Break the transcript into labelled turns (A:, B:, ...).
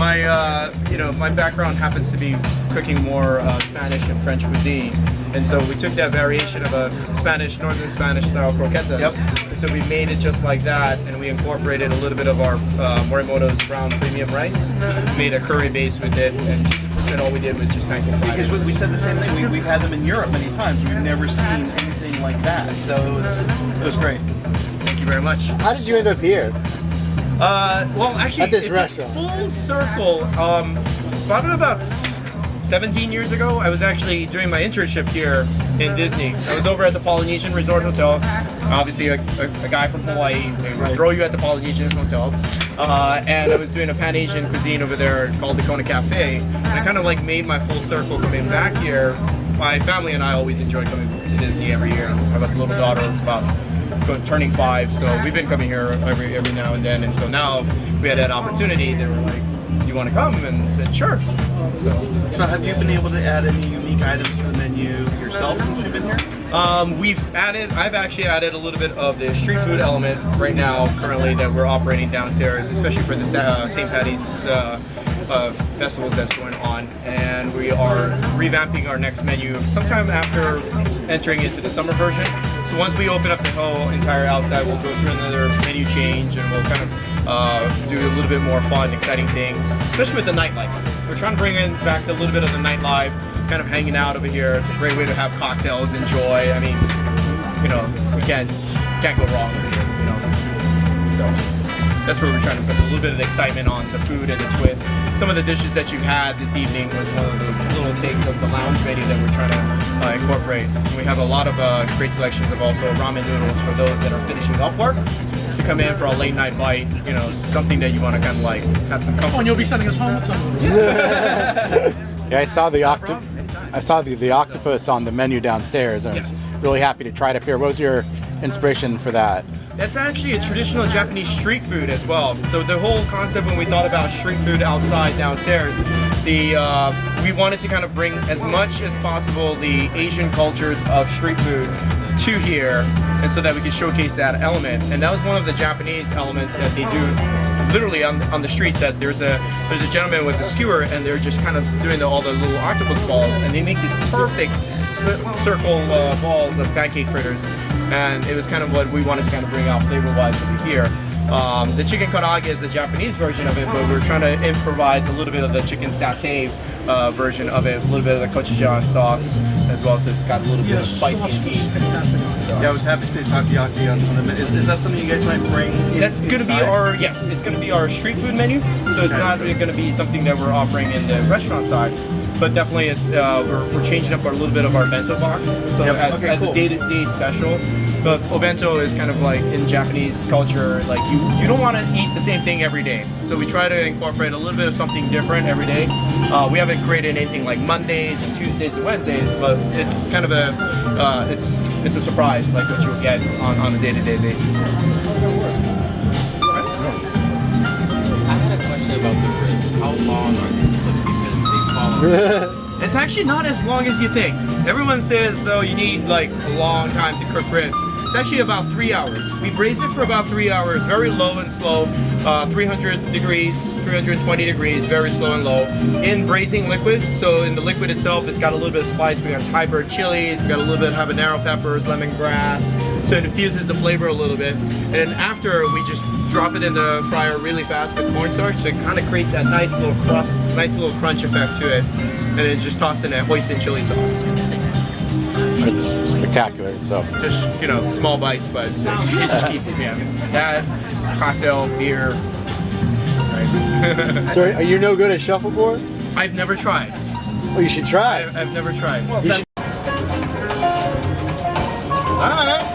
A: my background happens to be cooking more Spanish and French cuisine, and so we took that variation of a northern Spanish style croquetas.
B: Yep.
A: So we made it just like that, and we incorporated a little bit of our Morimoto's brown premium rice, made a curry base with it, and all we did was just panko fry.
B: Because we said the same thing. We've had them in Europe many times. We've never seen anything like that. So it was great.
A: Thank you very much.
C: How did you end up here?
A: Well, actually,
C: At this
A: it's
C: restaurant.
A: a full circle. Probably about 17 years ago, I was actually doing my internship here in Disney. I was over at the Polynesian Resort Hotel. Obviously, a guy from Hawaii, they would throw you at the Polynesian Hotel. And I was doing a Pan-Asian cuisine over there called the Kona Cafe. And I kind of like made my full circle coming back here. My family and I always enjoy coming to Disney every year. I have a little daughter who's about turning 5, so we've been coming here every now and then. And so now we had that opportunity. They were like, "Do you want to come?" And I said, "Sure."
B: So have you been able to add any unique items to the menu yourself since you've been here?
A: I've actually added a little bit of the street food element right now, currently, that we're operating downstairs, especially for the St. Patty's festivals that's going on. And we are revamping our next menu sometime after entering into the summer version. So once we open up the whole entire outside, we'll go through another menu change, and we'll kind of do a little bit more fun, exciting things, especially with the nightlife. We're trying to bring back a little bit of the nightlife, kind of hanging out over here. It's a great way to have cocktails, enjoy. I mean, we can't go wrong with it, So that's where we're trying to put a little bit of the excitement on the food and the twist. Some of the dishes that you've had this evening was one of those little takes of the lounge menu that we're trying to incorporate. And we have a lot of great selections of also ramen noodles for those that are finishing up work to come in for a late night bite. Something that you want to kind of like have some comfort.
D: Oh, and you'll be sending us home with some.
C: Yeah, I saw the octopus on the menu downstairs. I was really happy to try it up here. What was your inspiration for that?
A: That's actually a traditional Japanese street food as well. So the whole concept when we thought about street food outside downstairs, we wanted to kind of bring as much as possible the Asian cultures of street food to here, and so that we could showcase that element. And that was one of the Japanese elements that they do literally on the streets. That there's a gentleman with a skewer, and they're just kind of doing all the little octopus balls, and they make these perfect circle balls of pancake fritters. And it was kind of what we wanted to kind of bring out flavor-wise over here. The chicken karaage is the Japanese version of it, but we're trying to improvise a little bit of the chicken satay version of it, a little bit of the gochujang sauce as well, so it's got a little bit of spicy and heat.
D: Fantastic.
B: Yeah, I was happy to say takoyaki on the menu. Is that something you guys might bring
A: That's going to be it's going to be our street food menu, so it's not going to be something that we're offering in the restaurant side. But definitely, it's we're changing up a little bit of our bento box, so as a day-to-day special. But obento is kind of like in Japanese culture, like you don't want to eat the same thing every day. So we try to incorporate a little bit of something different every day. We haven't created anything like Mondays and Tuesdays and Wednesdays, but it's kind of it's a surprise, like what you'll get on a day-to-day basis.
E: I had a question about the ribs. How long are they cooked? Because they fall.
A: It's actually not as long as you think. Everyone says, so you need like a long time to cook ribs. It's actually about 3 hours. We braise it for about 3 hours, very low and slow, 300 degrees, 320 degrees, very slow and low, in braising liquid. So in the liquid itself, it's got a little bit of spice. We got Thai bird chilies, we got a little bit of habanero peppers, lemongrass, so it infuses the flavor a little bit. And then after, we just drop it in the fryer really fast with cornstarch, so it kind of creates that nice little crust, nice little crunch effect to it. And then just toss in that hoisin chili sauce.
C: It's spectacular. So
A: Just, small bites, but you just keep it, that, cocktail, beer. Right.
C: So are you no good at shuffleboard?
A: I've never tried.
C: Well, you should try.
A: I've never tried.
C: You should-
A: All right.